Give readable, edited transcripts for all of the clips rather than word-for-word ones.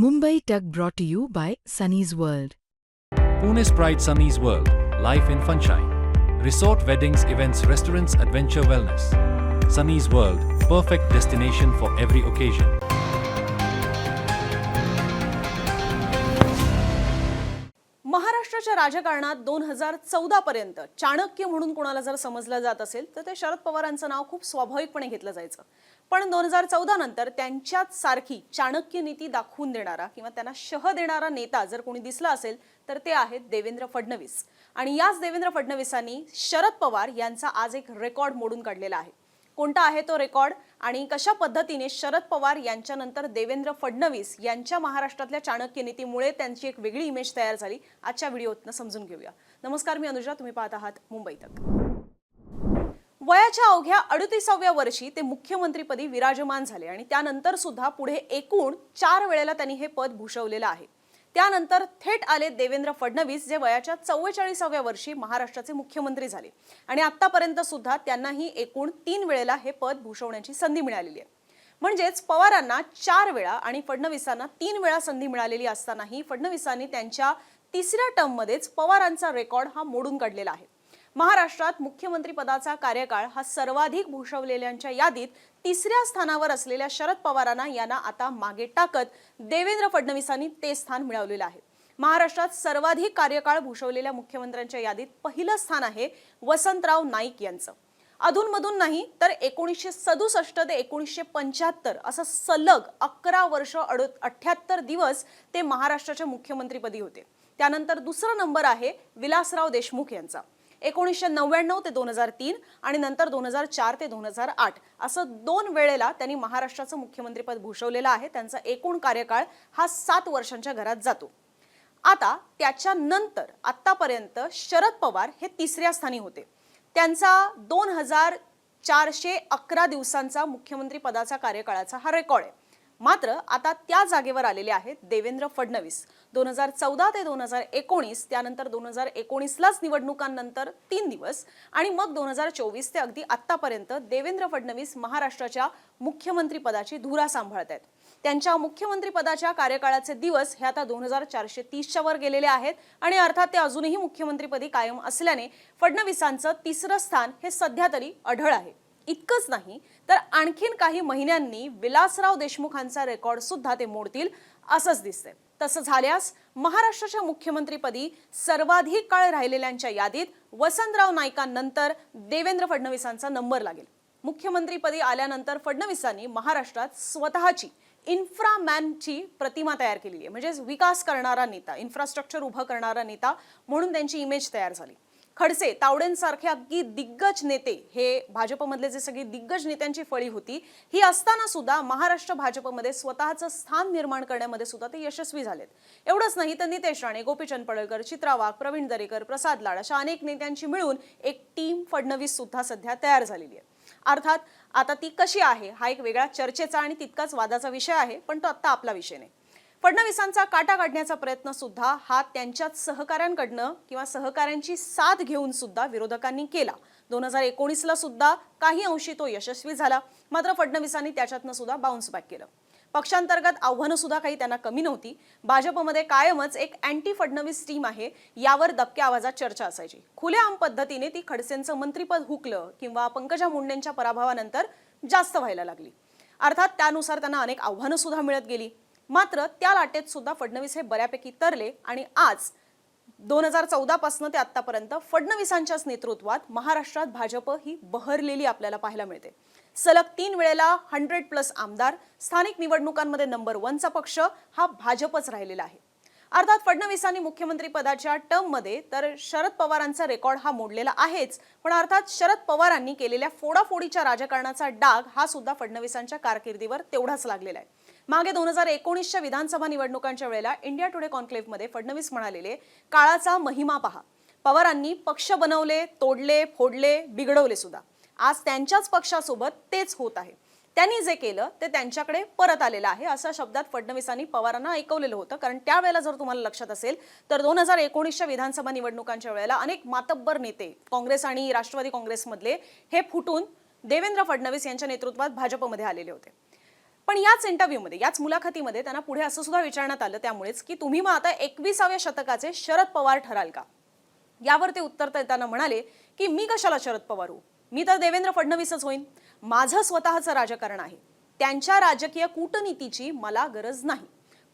Mumbai Tug brought to you by Sunny's World. Pune's Pride Sunny's World, life in Funshine. Resort weddings, events, restaurants, adventure wellness. Sunny's World, perfect destination for every occasion. महाराष्ट्राच्या राजकारणात 2014 पर्यंत चाणक्य म्हणून कोणाला जर समजलं जात असेल तर ते शरद पवारांचं नाव खूप स्वाभाविकपणे घेतलं जायचं. पण 2014 नंतर त्यांच्याच सारखी चाणक्य नीती दाखवून देणारा किंवा त्यांना शह देणारा नेता जर कोणी दिसला असेल तर ते आहेत देवेंद्र फडणवीस. आणि याच देवेंद्र फडणवीसांनी शरद पवार यांचा आज एक रेकॉर्ड मोडून काढलेला आहे. कोणता आहे तो रेकॉर्ड आणि कशा पद्धतीने शरद पवार यांच्यानंतर देवेंद्र फडणवीस यांच्या महाराष्ट्रातल्या चाणक्य नीतीमुळे त्यांची एक वेगळी इमेज तयार झाली, आजच्या व्हिडिओतनं समजून घेऊया. नमस्कार, मी अनुजा, तुम्ही पाहत आहात मुंबई तक. वयाच्या अवघ्या 38व्या वर्षी ते मुख्यमंत्रीपदी विराजमान झाले आणि त्यानंतर सुद्धा पुढे एकूण 4 वेळेला त्यांनी हे पद भूषवलेलं आहे. त्यानंतर थेट आले देवेंद्र फडणवीस, जे वयाच्या 44व्या वर्षी महाराष्ट्राचे मुख्यमंत्री झाले आणि आतापर्यंत सुद्धा त्यांनाही एकूण 3 वेळेला हे पद भूषवण्याची संधी मिळालेली आहे. म्हणजेच पवारांना 4 वेळा आणि फडणवीसांना 3 वेळा संधी मिळालेली असतानाही फडणवीसांनी त्यांच्या 3ऱ्या टर्ममध्येच पवारांचा रेकॉर्ड हा मोडून काढलेला आहे. महाराष्ट्रात मुख्यमंत्री पदाचा कार्यकाळ हा सर्वाधिक भूषवलेल्यांच्या यादीत 3ऱ्या स्थानावर असलेल्या शरद पवारांना यांना आता मागे टाकत देवेंद्र फडणवीसांनी ते स्थान मिळवलेलं आहे. महाराष्ट्रात सर्वाधिक कार्यकाळ भूषवलेल्या मुख्यमंत्र्यांच्या यादीत पहिलं स्थान आहे वसंतराव नाईक यांचं. अधूनमधून नाही तर 1967 ते 1975 असं सलग 11 वर्ष 78 दिवस ते महाराष्ट्राच्या मुख्यमंत्रीपदी होते. त्यानंतर दुसरा नंबर आहे विलासराव देशमुख यांचा. 1999 ते 2003 आणि नंतर 2004 ते 2008 असं 2 वेळेला त्यांनी महाराष्ट्राचं मुख्यमंत्रीपद भूषवलेलं आहे. त्यांचा एकूण कार्यकाळ हा 7 वर्षांच्या घरात जातो. आता त्याच्यानंतर आतापर्यंत शरद पवार हे 3ऱ्या स्थानी होते. त्यांचा 2411 दिवसांचा मुख्यमंत्री पदाचा कार्यकाळाचा हा रेकॉर्ड आहे. मात्र आता त्या जागेवर आलेले आहेत देवेंद्र फडणवीस. 2014 ते 2019, त्यानंतर 2019लाच निवडणुकांनंतर 3 दिवस आणि मग 2024 ते अगदी आतापर्यंत देवेंद्र फडणवीस महाराष्ट्राच्या मुख्यमंत्री पदाची धुरा सांभाळत आहेत. त्यांच्या मुख्यमंत्री पदाच्या कार्यकाळाचे दिवस हे आता 2430च्या वर गेलेले आहेत आणि अर्थात ते अजूनही मुख्यमंत्रीपदी कायम असल्याने फडणवीसांचं 3रं स्थान हे सध्या तरी अढळ आहे. इतकंच नाही तर आणखीन काही महिन्यांनी विलासराव देशमुखांचा रेकॉर्ड सुद्धा ते मोडतील असंच दिसतंय. तसं झाल्यास महाराष्ट्राच्या मुख्यमंत्रीपदी सर्वाधिक काळ राहिलेल्यांच्या यादीत वसंतराव नाईकांनंतर देवेंद्र फडणवीसांचा नंबर लागेल. मुख्यमंत्रीपदी आल्यानंतर फडणवीसांनी महाराष्ट्रात स्वतःची इन्फ्रामॅनची प्रतिमा तयार केली आहे. म्हणजे विकास करणारा नेता, इन्फ्रास्ट्रक्चर उभं करणारा नेता म्हणून त्यांची इमेज तयार झाली. खडसे, तावडेंसारखे अगदी दिग्गज नेते, हे भाजपमधले जे सगळे दिग्गज नेत्यांची फळी होती, ही असताना सुद्धा महाराष्ट्र भाजपमध्ये स्वतःचं स्थान निर्माण करण्यामध्ये सुद्धा ते यशस्वी झालेत. एवढंच नाही तर नितेश राणे, गोपीचंद पडळकर, चित्रा वाघ, प्रवीण दरेकर, प्रसाद लाड अशा अनेक नेत्यांची मिळून एक टीम फडणवीस सुद्धा सध्या तयार झालेली आहे. अर्थात आता ती कशी आहे हा एक वेगळा चर्चेचा आणि तितकाच वादाचा विषय आहे, पण तो आता आपला विषय नाही. फडणवीसांचा काटा काढण्याचा प्रयत्न सुद्धा हा त्यांच्याच सहकाऱ्यांकडनं किंवा सहकाऱ्यांची साथ घेऊन सुद्धा विरोधकांनी केला. 2019ला सुद्धा काही अंशी तो यशस्वी झाला. मात्र फडणवीसांनी त्याच्यातनं सुद्धा बाउन्स बॅक केलं. पक्षांतर्गत आव्हानं सुद्धा काही त्यांना कमी नव्हती. भाजपमध्ये कायमच एक अँटी फडणवीस टीम आहे, यावर दबक्या आवाजात चर्चा असायची. खुल्याआम पद्धतीने ती खडसेंचं मंत्रीपद हुकलं किंवा पंकजा मुंडेंच्या पराभवानंतर जास्त व्हायला लागली. अर्थात त्यानुसार त्यांना अनेक आव्हानं सुद्धा मिळत गेली. मात्र त्या लाटेत सुद्धा फडणवीस हे बऱ्यापैकी तरले आणि आज 2014 पासून ते आतापर्यंत फडणवीसांच्याच नेतृत्वात महाराष्ट्रात भाजप ही बहरलेली आपल्याला पाहायला मिळते. सलग 3 वेळेला 100+ आमदार, स्थानिक निवडणुकांमध्ये नंबर 1चा पक्ष हा भाजपच राहिलेला आहे. अर्थात फडणवीसांनी मुख्यमंत्री पदाच्या टर्ममध्ये तर शरद पवारांचा रेकॉर्ड हा मोडलेला आहेच, पण अर्थात शरद पवारांनी केलेल्या फोडाफोडीच्या राजकारणाचा डाग हा सुद्धा फडणवीसांच्या कारकिर्दीवर तेवढाच लागलेला आहे. मागे 2019च्या विधानसभा निवडणुकांच्या वेळेला इंडिया टुडे कॉन्क्लेव्हमध्ये फडणवीस म्हणालेले, काळाचा महिमा पहा. पवारांनी पक्ष बनवले, तोडले, फोडले, बिघडवले सुद्धा. आज त्यांच्याच पक्षासोबत तेच होत आहे. त्यांनी जे केलं ते त्यांच्याकडे परत आलेलं आहे अशा शब्दात फडणवीसांनी पवारांना ऐकवलेलं होतं. कारण त्यावेळेला जर तुम्हाला लक्षात असेल तर 2019च्या विधानसभा निवडणुकांच्या वेळेला अनेक मातब्बर नेते काँग्रेस आणि राष्ट्रवादी काँग्रेसमधले हे फुटून देवेंद्र फडणवीस यांच्या नेतृत्वात भाजपमध्ये आलेले होते. पण याच इंटरव्ह्यूमध्ये, याच मुलाखतीमध्ये त्यांना पुढे असं सुद्धा विचारण्यात आलं त्यामुळेच की तुम्ही मग आता 21व्या शतकाचे शरद पवार ठराल का? यावर ते उत्तर देताना म्हणाले की मी कशाला शरद पवार होऊ, मी तर देवेंद्र फडणवीसच होईन. माझं स्वतःचं राजकारण आहे, त्यांच्या राजकीय कूटनीतीची मला गरज नाही.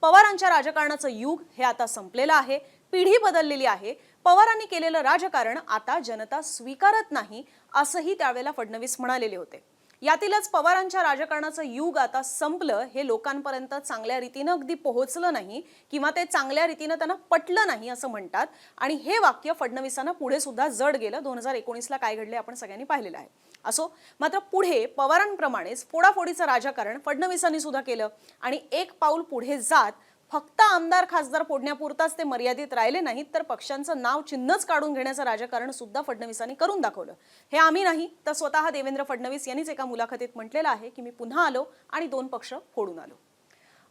पवारांच्या राजकारणाचं युग हे आता संपलेलं आहे, पिढी बदललेली आहे. पवारांनी केलेलं राजकारण आता जनता स्वीकारत नाही, असंही त्यावेळेला फडणवीस म्हणालेले होते. यातीलच पवारांच्या राजकारणाचं युग आता संपलं हे लोकांपर्यंत चांगल्या रीतीनं अगदी पोहोचलं नाही किंवा ते चांगल्या रीतीनं त्यांना पटलं नाही असं म्हणतात. आणि हे वाक्य फडणवीसांना पुढे सुद्धा जड गेलं. 2019ला काय घडले आपण सगळ्यांनी पाहिलेलं आहे. असो, मात्र पुढे पवारांप्रमाणेच फोडाफोडीचं राजकारण फडणवीसांनी सुद्धा केलं आणि एक पाऊल पुढे जात फक्त आमदार खासदार फोडण्यापुरताच ते मर्यादित राहिले नाहीत, तर पक्षांचं नाव चिन्हच काढून घेण्याचं राजकारण सुद्धा फडणवीसांनी करून दाखवलं. हे आम्ही नाही तर स्वतः देवेंद्र फडणवीस यांनीच एका मुलाखतीत म्हटलेलं आहे की मी पुन्हा आलो आणि 2 पक्ष फोडून आलो.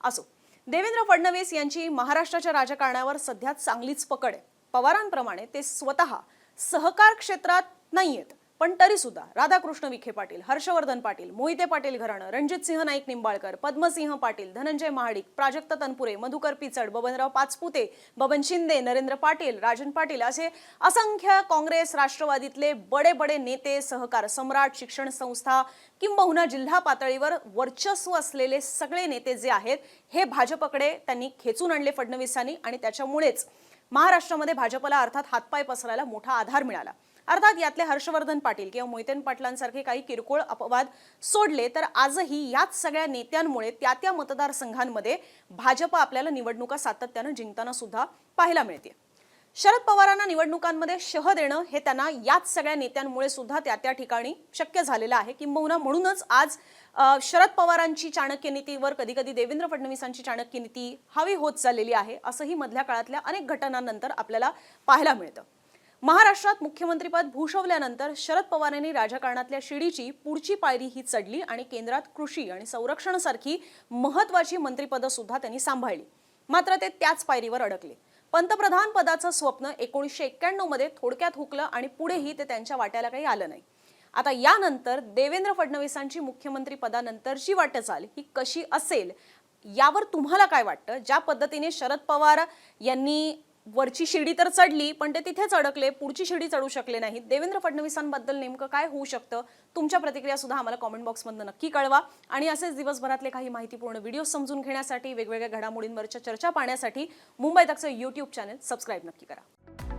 असो, देवेंद्र फडणवीस यांची महाराष्ट्राच्या राजकारणावर सध्या चांगलीच पकड आहे. पवारांप्रमाणे ते स्वतः सहकार क्षेत्रात नाहीयेत, पण तरी सुद्धा राधाकृष्ण विखे पाटील, हर्षवर्धन पाटील, मोहिते पाटील घराणं, रणजितसिंह नाईक निंबाळकर, पद्मसिंह पाटील, धनंजय महाडिक, प्राजक्त तनपुरे, मधुकर पिचड, बबनराव पाचपुते, बबन शिंदे, नरेंद्र पाटील, राजन पाटील असे असंख्य काँग्रेस राष्ट्रवादीतले बडे बडे नेते, सहकार सम्राट, शिक्षण संस्था किंबहुना जिल्हा पातळीवर वर्चस्व असलेले सगळे नेते जे आहेत हे भाजपकडे त्यांनी खेचून आणले फडणवीसांनी आणि त्याच्यामुळेच महाराष्ट्रामध्ये भाजपला अर्थात हातपाय पसरायला मोठा आधार मिळाला. अर्थात यातले हर्षवर्धन पाटील किंवा मोहिते पाटलांसारखे काही किरकोळ अपवाद सोडले तर आजही याच सगळ्या नेत्यांमुळे त्या मतदारसंघांमध्ये भाजप आपल्याला निवडणुका सातत्यानं जिंकताना सुद्धा पाहायला मिळते. शरद पवारांना निवडणुकांमध्ये शह देणं हे त्यांना याच सगळ्या नेत्यांमुळे सुद्धा त्या ठिकाणी शक्य झालेलं आहे. किंबहुना म्हणूनच आज शरद पवारांची चाणक्य नीतीवर कधी कधी देवेंद्र फडणवीसांची चाणक्य नीती हवी होत चाललेली आहे, असंही मधल्या काळातल्या अनेक घटनांनंतर आपल्याला पाहायला मिळतं. महाराष्ट्रात मुख्यमंत्रीपद भूषवल्यानंतर शरद पवारांनी राजकारणातल्या शिडीची पुढची पायरी ही चढली आणि केंद्रात कृषी आणि संरक्षणासारखी महत्त्वाची मंत्रिपदं सुद्धा त्यांनी सांभाळली. मात्र ते त्याच पायरीवर अडकले. पंतप्रधान पदाचं स्वप्न 1991 मध्ये थोडक्यात हुकलं आणि पुढेही ते त्यांच्या वाट्याला काही आलं नाही. आता यानंतर देवेंद्र फडणवीसांची मुख्यमंत्री पदानंतरची वाटचाल ही कशी असेल यावर तुम्हाला काय वाटतं? ज्या पद्धतीने शरद पवार यांनी वरची शिडी तर चढली पण ते तिथेच अडकले, पुढची शिडी चढू शकले नाहीत, देवेंद्र फडणवीसांबद्दल नेमकं काय होऊ शकतं? तुमच्या प्रतिक्रिया सुद्धा आम्हाला कमेंट बॉक्समधून नक्की कळवा. आणि असेच दिवसभरातले काही माहितीपूर्ण व्हिडिओ समजून घेण्यासाठी, वेगवेगळ्या घडामोडींवरच्या चर्चा पाहण्यासाठी मुंबई तकचं YouTube चॅनल सबस्क्राईब नक्की करा.